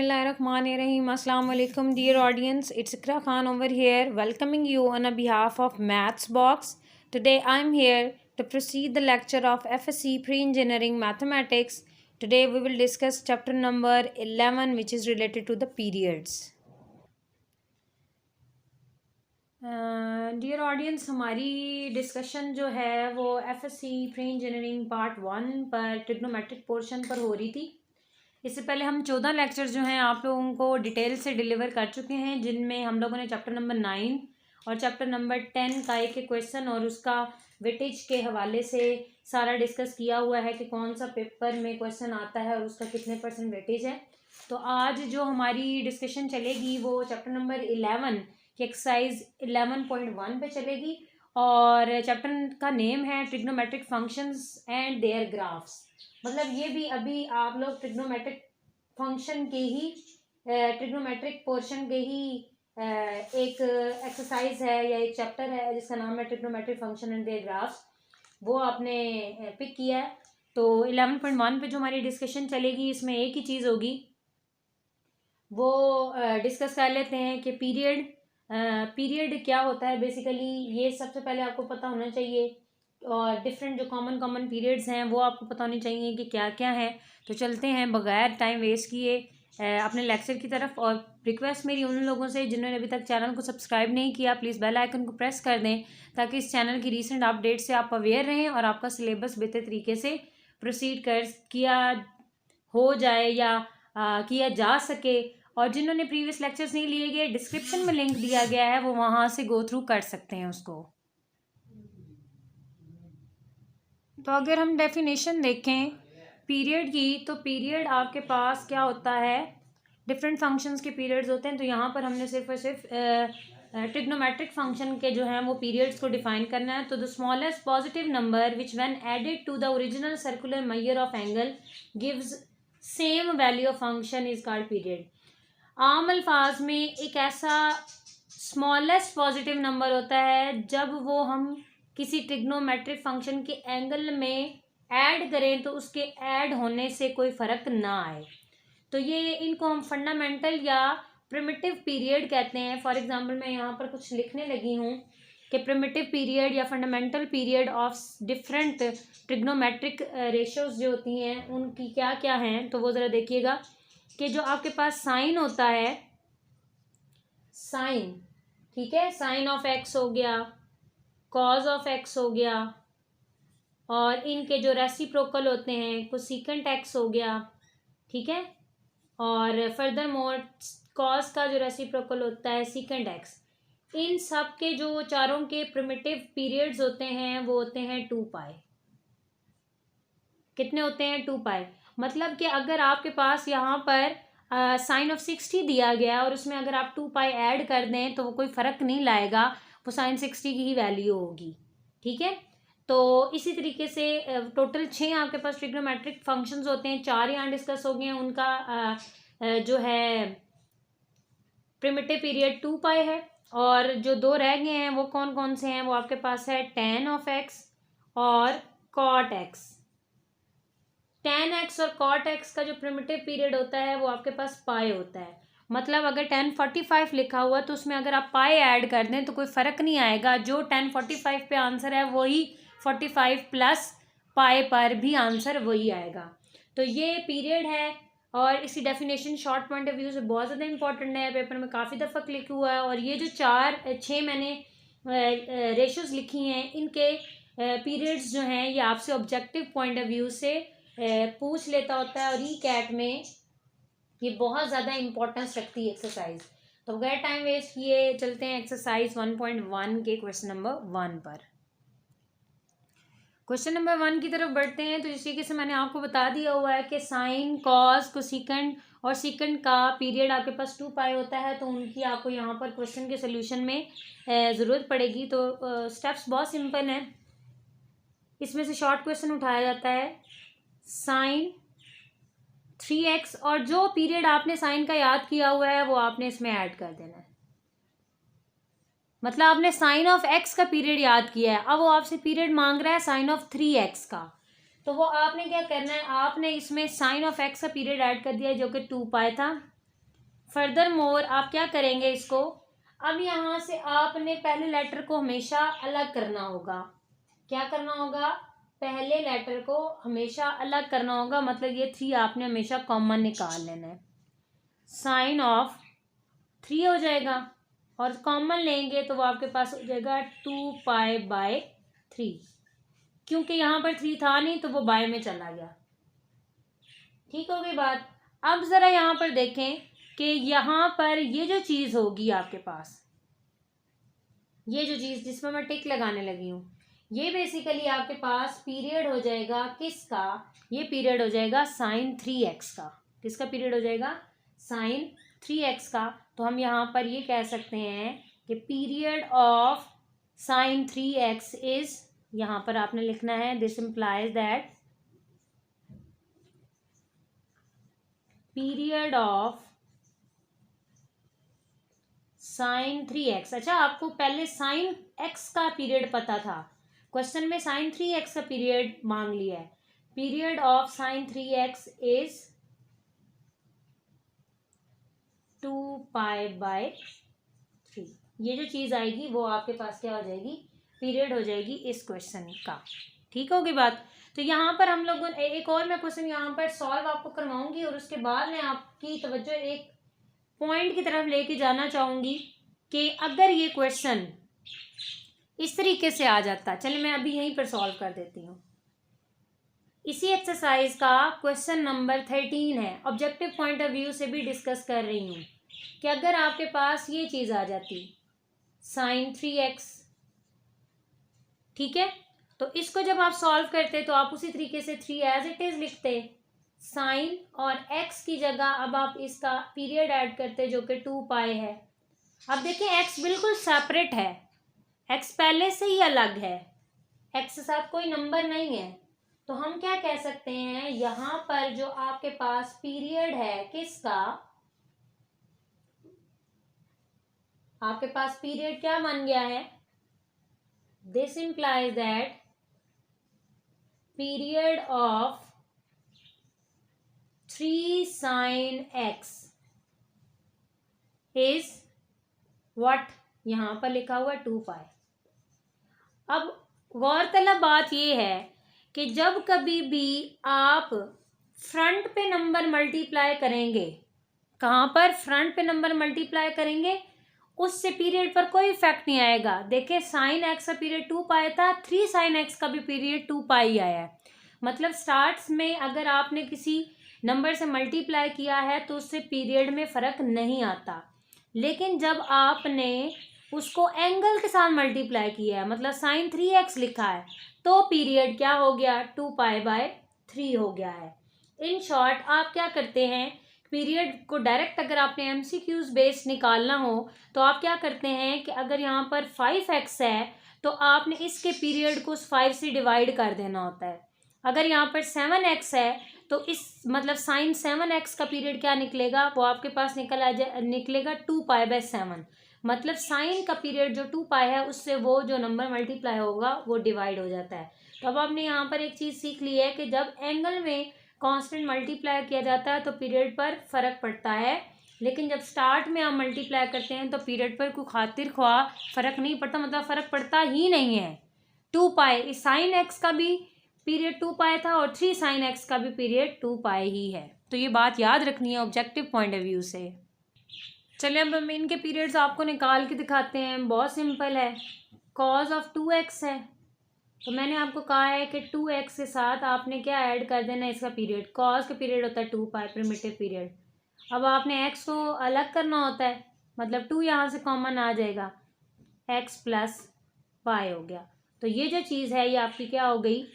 Bismillahirrahmanirrahim. Assalamu alaikum, dear audience. It's Ikra Khan over here, welcoming you on a behalf of Maths Box. Today I'm here to proceed the lecture of FSC Pre-Engineering Mathematics. Today we will discuss chapter number 11, which is related to the periods. Dear audience, हमारी discussion जो है वो FSC pre engineering part 1 पर trigonometric portion पर हो रही थी. इससे पहले हम 14 लेक्चर जो हैं आप लोगों को डिटेल से डिलीवर कर चुके हैं, जिनमें हम लोगों ने चैप्टर नंबर 9 और चैप्टर नंबर 10 का एक क्वेश्चन और उसका वेटेज के हवाले से सारा डिस्कस किया हुआ है कि कौन सा पेपर में क्वेश्चन आता है और उसका कितने % वेटेज है. तो आज जो हमारी डिस्कशन चलेगी वो चैप्टर नंबर 11 की एक्सरसाइज 11.1 पे चलेगी और चैप्टर का नेम है trigonometric functions and their graphs. मतलब ये भी अभी आप लोग ट्रिग्नोमेट्रिक फंक्शन के ही ट्रिग्नोमेट्रिक पोर्शन के ही एक एक्सरसाइज है या एक चैप्टर है जिसका नाम है trigonometric function and their graphs. वो आपने पिक किया है. तो 11.1 पे जो हमारी डिस्कशन चलेगी इसमें एक ही चीज़ होगी, वो डिस्कस कर लेते हैं कि पीरियड क्या होता है. बेसिकली ये सबसे पहले आपको पता होना चाहिए और डिफरेंट जो कॉमन पीरियड्स हैं वो आपको पता होनी चाहिए कि क्या क्या है. तो चलते हैं बगैर टाइम वेस्ट किए अपने लेक्चर की तरफ. और रिक्वेस्ट मेरी उन लोगों से जिन्होंने अभी तक चैनल को सब्सक्राइब नहीं किया, प्लीज़ बेल आइकन को प्रेस कर दें ताकि इस चैनल की रीसेंट अपडेट से आप अवेयर रहें और आपका सिलेबस बेहतर तरीके से प्रोसीड किया हो जाए या किया जा सके. और जिन्होंने प्रीवियस लेक्चर्स नहीं लिए गए, डिस्क्रिप्शन में लिंक दिया गया है, वो वहाँ से गो थ्रू कर सकते हैं उसको. तो अगर हम डेफिनेशन देखें पीरियड की, तो पीरियड आपके पास क्या होता है, डिफरेंट फंक्शंस के पीरियड्स होते हैं. तो यहाँ पर हमने सिर्फ और सिर्फ ट्रिग्नोमेट्रिक फंक्शन के जो हैं वो पीरियड्स को डिफाइन करना है. तो the smallest positive number which when added to the original circular measure of angle gives same value of function is called period. आम अल्फाज में एक ऐसा स्मॉलेस्ट पॉजिटिव नंबर होता है जब वो हम किसी ट्रिग्नोमेट्रिक फंक्शन के एंगल में ऐड करें तो उसके ऐड होने से कोई फ़र्क ना आए. तो ये इनको हम फंडामेंटल या प्रिमिटिव पीरियड कहते हैं. फॉर एग्जांपल मैं यहाँ पर कुछ लिखने लगी हूँ कि प्रिमिटिव पीरियड या fundamental period of different trigonometric ratios जो होती हैं उनकी क्या क्या हैं. तो वो ज़रा देखिएगा कि जो आपके पास साइन होता है, साइन, ठीक है, साइन ऑफ एक्स हो गया, कॉज ऑफ एक्स हो गया, और इनके जो रेसिप्रोकल होते हैं कोसेकेंट एक्स हो गया, ठीक है, और फर्दर मोर कॉज का जो रेसिप्रोकल होता है सेकेंट एक्स. इन सब के जो चारों के प्रिमिटिव पीरियड्स होते हैं वो होते हैं 2 पाई. कितने होते हैं? 2 पाई. मतलब कि अगर आपके पास यहाँ पर साइन ऑफ 60 दिया गया और उसमें अगर आप 2 पाई ऐड कर दें तो वो कोई फ़र्क नहीं लाएगा, वो साइन 60 की ही वैल्यू होगी, ठीक है. तो इसी तरीके से टोटल 6 आपके पास ट्रिग्नोमेट्रिक फंक्शंस होते हैं. 4 यहाँ डिस्कस हो गए हैं, उनका जो है प्रिमिटिव पीरियड 2 पाई है. और जो 2 रह गए हैं वो कौन कौन से हैं? वो आपके पास है tan ऑफ एक्स और cot एक्स. tan x और cot x का जो प्रिमिटिव पीरियड होता है वो आपके पास पाई होता है. मतलब अगर tan 45 लिखा हुआ तो उसमें अगर आप पाई ऐड कर दें तो कोई फ़र्क नहीं आएगा. जो tan 45 पे आंसर है वही 45 प्लस पाई पर भी आंसर वही आएगा. तो ये पीरियड है और इसकी definition short point of view से बहुत ज़्यादा इंपॉर्टेंट है, पेपर में काफ़ी दफ़ा क्लिक हुआ है. और ये जो 6 मैंने रेशोज़ लिखी हैं, इनके पीरियड्स जो हैं ये आपसे ऑब्जेक्टिव पॉइंट ऑफ व्यू से पूछ लेता होता है और रीकैट में ये बहुत ज़्यादा इंपॉर्टेंस रखती है एक्सरसाइज. तो बगैर टाइम वेस्ट किए चलते हैं एक्सरसाइज 1.1 के क्वेश्चन नंबर 1 पर. क्वेश्चन नंबर 1 की तरफ बढ़ते हैं. तो जिस तरीके से मैंने आपको बता दिया हुआ है कि साइन, कॉस, कोसेकेंट और सेकेंड का पीरियड आपके पास 2 पाई होता है, तो उनकी आपको यहाँ पर क्वेश्चन के सोल्यूशन में ज़रूरत पड़ेगी. तो स्टेप्स बहुत सिंपल हैं. इसमें से शॉर्ट क्वेश्चन उठाया जाता है साइन 3x और जो पीरियड आपने साइन का याद किया हुआ है वो आपने इसमें ऐड कर देना है. मतलब आपने साइन ऑफ x का पीरियड याद किया है, अब वो आपसे पीरियड मांग रहा है साइन ऑफ 3x का. तो वो आपने क्या करना है, आपने इसमें साइन ऑफ x का पीरियड ऐड कर दिया जो कि 2 पाई था. फर्दर मोर आप क्या करेंगे इसको, अब यहाँ से आपने पहले लेटर को हमेशा अलग करना होगा। क्या करना होगा, पहले लेटर को हमेशा अलग करना होगा, मतलब ये 3 आपने हमेशा कॉमन निकाल लेना है। साइन ऑफ 3 हो जाएगा और कॉमन लेंगे तो वो आपके पास हो जाएगा 2π/3। क्योंकि यहाँ पर 3 था नहीं तो वो बाय में चला गया। ठीक हो गई बात। अब ज़रा यहाँ पर देखें कि यहाँ पर ये जो चीज़ होगी आपके पास, ये जो चीज़ जिसमें मैं टिक लगाने लगी हूँ, ये बेसिकली आपके पास पीरियड हो जाएगा किसका, ये पीरियड हो जाएगा sin 3x का। किसका पीरियड हो जाएगा, sin 3x का। तो हम यहाँ पर ये कह सकते हैं कि period of sin 3x is, यहाँ पर आपने लिखना है this implies that period of sin 3x। अच्छा, आपको पहले sin x का पीरियड पता था, क्वेश्चन में sin 3x का पीरियड मांग लिया है। Period of sin 3x is 2π/3। ये जो चीज़ आएगी वो आपके पास क्या हो जाएगी, पीरियड हो जाएगी इस क्वेश्चन का। ठीक होगी बात। तो यहाँ पर हम लोगों एक और मैं क्वेश्चन यहाँ पर सॉल्व आपको करवाऊंगी और उसके बाद मैं आपकी तवज्जो एक पॉइंट की तरफ लेके जाना चाहूँगी कि अगर ये क्वेश्चन इस तरीके से आ जाता, चलिए मैं अभी यहीं पर सॉल्व कर देती हूँ। इसी एक्सरसाइज का क्वेश्चन नंबर 13 है, ऑब्जेक्टिव पॉइंट ऑफ व्यू से भी डिस्कस कर रही हूँ कि अगर आपके पास ये चीज़ आ जाती sin 3x, ठीक है, तो इसको जब आप सॉल्व करते तो आप उसी तरीके से 3 एज इट इज़ लिखते, साइन और x की जगह अब आप इसका पीरियड ऐड करते जो कि 2π है। अब देखिए x बिल्कुल सेपरेट है, x पहले से ही अलग है, x के साथ कोई नंबर नहीं है। तो हम क्या कह सकते हैं, यहाँ पर जो आपके पास पीरियड है किसका, आपके पास पीरियड क्या बन गया है, this implies that period of 3 sin x is what, यहां पर लिखा हुआ 2π। अब गौरतलब बात यह है कि जब कभी भी आप फ्रंट पे नंबर मल्टीप्लाई करेंगे, कहां पर, फ्रंट पे नंबर मल्टीप्लाई करेंगे, उससे पीरियड पर कोई इफेक्ट नहीं आएगा। देखिए sin x का पीरियड 2π था, 3 sin x का भी पीरियड 2π ही आया है। मतलब स्टार्ट्स में अगर आपने किसी नंबर से मल्टीप्लाई किया है तो उससे पीरियड में फ़र्क नहीं आता, लेकिन जब आपने उसको एंगल के साथ मल्टीप्लाई किया है, मतलब sin 3x लिखा है, तो पीरियड क्या हो गया, 2π/3 हो गया है। इन शॉर्ट आप क्या करते हैं, पीरियड को डायरेक्ट अगर आपने MCQs बेस्ड निकालना हो तो आप क्या करते हैं कि अगर यहाँ पर 5x है तो आपने इसके पीरियड को 5 से डिवाइड कर देना होता है। अगर यहाँ पर 7x है तो इस मतलब साइन 7x का पीरियड क्या निकलेगा, वो आपके पास निकलेगा 2π/7। मतलब साइन का पीरियड जो 2π है उससे वो जो नंबर मल्टीप्लाई होगा वो डिवाइड हो जाता है। तो अब आपने यहाँ पर एक चीज़ सीख ली है कि जब एंगल में कांस्टेंट मल्टीप्लाई किया जाता है तो पीरियड पर फ़र्क पड़ता है, लेकिन जब स्टार्ट में आप मल्टीप्लाई करते हैं तो पीरियड पर कोई खातिर ख्वाह फ़र्क नहीं पड़ता, मतलब फ़र्क पड़ता ही नहीं है। 2π साइन एक्स का भी पीरियड 2π था और 3 sin x का भी पीरियड 2π ही है। तो ये बात याद रखनी है ऑब्जेक्टिव पॉइंट ऑफ व्यू से। चलिए अब हम इनके पीरियड्स आपको निकाल के दिखाते हैं। बहुत सिंपल है, cos ऑफ 2x है तो मैंने आपको कहा है कि 2x के साथ आपने क्या ऐड कर देना है, इसका पीरियड। cos का पीरियड होता है 2π, प्रिमिटिव पीरियड। अब आपने x को अलग करना होता है, मतलब 2 यहाँ से कॉमन आ जाएगा, x + y हो गया। तो ये जो चीज़ है ये आपकी क्या हो गई,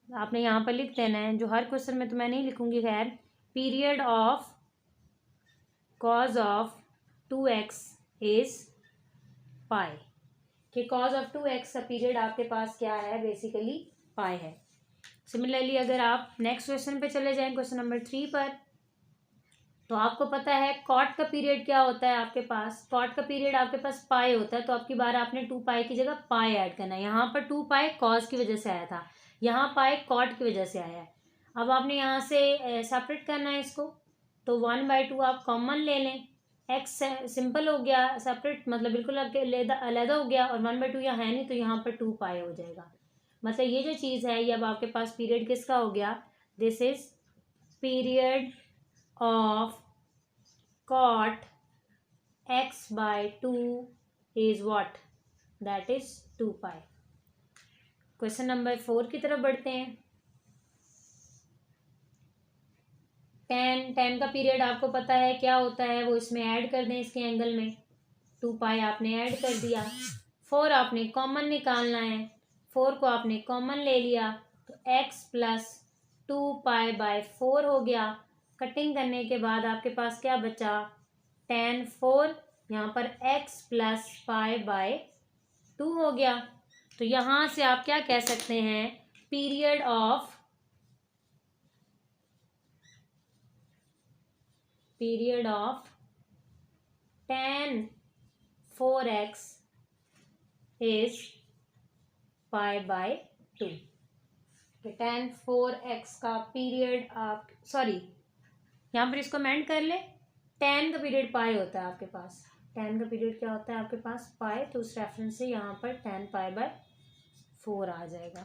आपने यहाँ पर लिख देना है, जो हर क्वेश्चन में तो मैं नहीं लिखूंगी, खैर, period of cos of 2x is pi, कि cos ऑफ 2x का पीरियड आपके पास क्या है, बेसिकली पाई है। सिमिलरली अगर आप नेक्स्ट क्वेश्चन पे चले जाएं, क्वेश्चन नंबर 3 पर, तो आपको पता है कॉट का पीरियड क्या होता है आपके पास, कॉट का पीरियड आपके पास पाई होता है। तो आपकी बार आपने 2π की जगह पाई ऐड करना है। यहाँ पर 2π cos की वजह से आया था, यहाँ पाई कॉट की वजह से आया है। अब आपने यहाँ से सेपरेट करना है इसको, तो 1/2 आप कॉमन ले लें, एक्स सिंपल हो गया, सेपरेट मतलब बिल्कुल अलग हो गया, और 1/2 यहाँ है नहीं तो यहाँ पर 2 पाई हो जाएगा। मतलब ये जो चीज़ है ये अब आपके पास पीरियड किसका हो गया, this is period of cot x/2 is what, that is 2 pi. Question number 4 की तरफ बढ़ते हैं। टेन का पीरियड आपको पता है क्या होता है, वो इसमें ऐड कर दें इसके एंगल में। 2 पाई आपने ऐड कर दिया। 4 आपने कॉमन निकालना है, 4 को आपने कॉमन ले लिया तो x प्लस 2 पाई बाय 4 हो गया। कटिंग करने के बाद आपके पास क्या बचा, tan 4, यहाँ पर x प्लस पाई बाय 2 हो गया। तो यहाँ से आप क्या कह सकते हैं, period of tan 4x is pi by 2। tan 4x का पीरियड आप यहाँ पर इसको मेंट कर ले। tan का पीरियड पाई होता है आपके पास, tan का पीरियड क्या होता है आपके पास, पाई, तो उस रेफरेंस से यहाँ पर tan पाई बाय 4 आ जाएगा।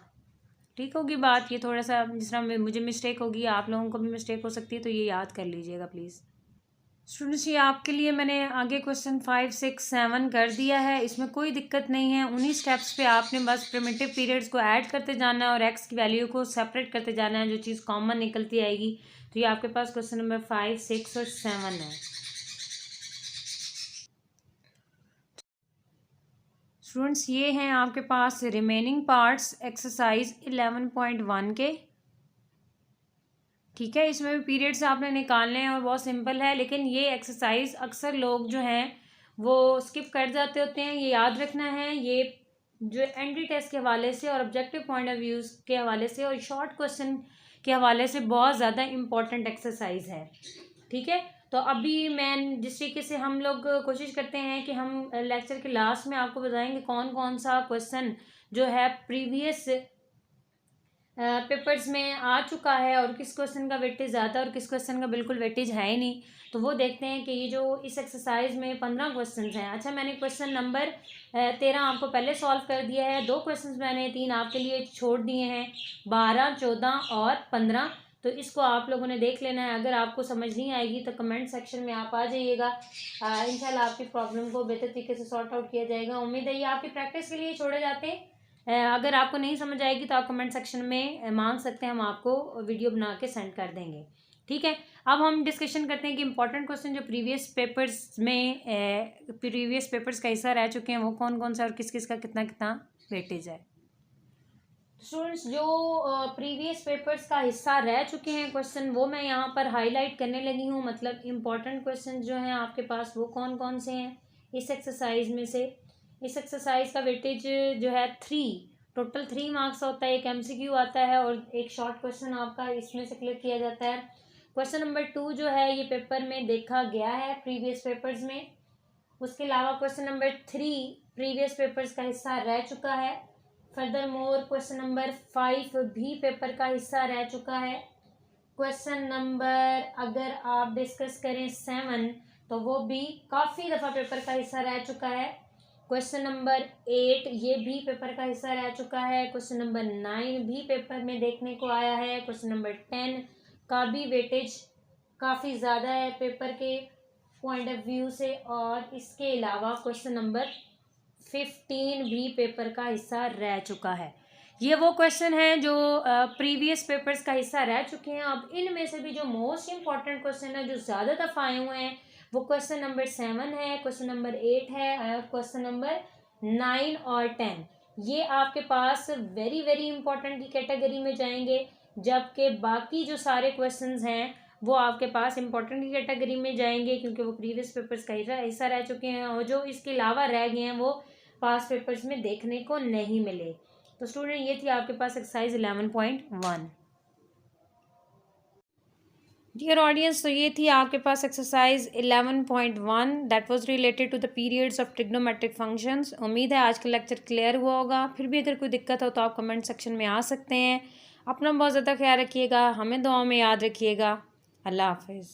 ठीक होगी बात। ये थोड़ा सा जिस तरह मुझे मिस्टेक होगी आप लोगों को भी मिस्टेक हो सकती है, तो ये याद कर लीजिएगा प्लीज़। स्टूडेंट्स ये आपके लिए मैंने आगे क्वेश्चन 5, 6, 7 कर दिया है, इसमें कोई दिक्कत नहीं है। उन्हीं स्टेप्स पे आपने बस प्रिमिटिव पीरियड्स को ऐड करते जाना है और एक्स की वैल्यू को सेपरेट करते जाना है, जो चीज़ कॉमन निकलती आएगी। तो ये आपके पास क्वेश्चन नंबर 5, 6 और 7 है। स्टूडेंट्स ये हैं आपके पास रिमेनिंग पार्ट्स एक्सरसाइज 11.1 के। ठीक है, इसमें भी पीरियड्स आपने निकालने हैं और बहुत सिंपल है, लेकिन ये एक्सरसाइज अक्सर लोग जो हैं वो स्किप कर जाते होते हैं। ये याद रखना है, ये जो एंट्री टेस्ट के हवाले से और ऑब्जेक्टिव पॉइंट ऑफ व्यूज के हवाले से और शॉर्ट क्वेश्चन के हवाले से बहुत ज़्यादा इम्पॉर्टेंट एक्सरसाइज है। ठीक है, तो अभी मैं जिस तरीके से हम लोग कोशिश करते हैं कि हम लेक्चर के लास्ट में आपको बताएंगे कौन कौन सा क्वेश्चन जो है प्रीवियस पेपर्स में आ चुका है और किस क्वेश्चन का वेटेज ज़्यादा और किस क्वेश्चन का बिल्कुल वेटेज है ही नहीं। तो वो देखते हैं कि ये जो इस एक्सरसाइज में 15 क्वेश्चन हैं। अच्छा, मैंने क्वेश्चन नंबर 13 आपको पहले सॉल्व कर दिया है, 2 क्वेश्चन मैंने 3 आपके लिए छोड़ दिए हैं, 12, 14 और 15। तो इसको आप लोगों ने देख लेना है। अगर आपको समझ नहीं आएगी तो कमेंट सेक्शन में आप आ जाइएगा, इंशाल्लाह आपकी प्रॉब्लम को बेहतर तरीके से सॉर्ट आउट किया जाएगा। उम्मीद है ये आपकी प्रैक्टिस के लिए छोड़े जाते हैं। अगर आपको नहीं समझ आएगी तो आप कमेंट सेक्शन में मांग सकते हैं, हम आपको वीडियो बना के सेंड कर देंगे। ठीक है, अब हम डिस्कशन करते हैं कि इंपॉर्टेंट क्वेश्चन जो प्रीवियस पेपर्स का हिस्सा रह चुके हैं वो कौन कौन सा और किस किस का कितना कितना वेटेज है। स्टूडेंट्स जो प्रीवियस पेपर्स का हिस्सा रह चुके हैं क्वेश्चन, वो मैं यहाँ पर हाईलाइट करने लगी हूँ। मतलब इम्पॉर्टेंट क्वेश्चन जो हैं आपके पास वो कौन कौन से हैं इस एक्सरसाइज में से। इस एक्सरसाइज का वेटेज जो है 3, टोटल 3 मार्क्स होता है। एक MCQ आता है और एक शॉर्ट क्वेश्चन आपका इसमें से क्लियर किया जाता है। क्वेश्चन नंबर 2 जो है ये पेपर में देखा गया है प्रीवियस पेपर्स में। उसके अलावा क्वेश्चन नंबर 3 प्रीवियस पेपर्स का हिस्सा रह चुका है। फर्दर मोर क्वेश्चन नंबर 5 भी पेपर का हिस्सा रह चुका है। क्वेश्चन नंबर अगर आप डिस्कस करें 7 तो वो भी काफ़ी दफ़ा पेपर का हिस्सा रह चुका है। क्वेश्चन नंबर 8 ये भी पेपर का हिस्सा रह चुका है। क्वेश्चन नंबर 9 भी पेपर में देखने को आया है। क्वेश्चन नंबर 10 का भी वेटेज काफ़ी ज़्यादा है पेपर के पॉइंट ऑफ व्यू से। और इसके अलावा क्वेश्चन नंबर 15 भी पेपर का हिस्सा रह चुका है। ये वो क्वेश्चन हैं जो प्रीवियस पेपर्स का हिस्सा रह चुके हैं। अब इनमें से भी जो मोस्ट इम्पॉर्टेंट क्वेश्चन है जो ज़्यादा दफ़ा आए हुए हैं वो क्वेश्चन नंबर 7 है, क्वेश्चन नंबर 8 है और क्वेश्चन नंबर 9 और 10। ये आपके पास वेरी वेरी इंपॉर्टेंट की कैटेगरी में जाएंगे, जबकि बाकी जो सारे क्वेश्चंस हैं वो आपके पास इंपॉर्टेंट की कैटेगरी में जाएंगे क्योंकि वो प्रीवियस पेपर्स का हिस्सा रह चुके हैं और जो इसके अलावा रह गए हैं वो पास पेपर्स में देखने को नहीं मिले। तो स्टूडेंट ये थी आपके पास एक्सरसाइज 11.1। डियर ऑडियंस, तो ये थी आपके पास exercise 11.1 that was related to the periods of trigonometric functions. उम्मीद है आज का लेक्चर क्लियर हुआ होगा। फिर भी अगर कोई दिक्कत हो तो आप कमेंट सेक्शन में आ सकते हैं। अपना बहुत ज़्यादा ख्याल रखिएगा, हमें दुआ में याद रखिएगा। अल्लाह हाफिज़।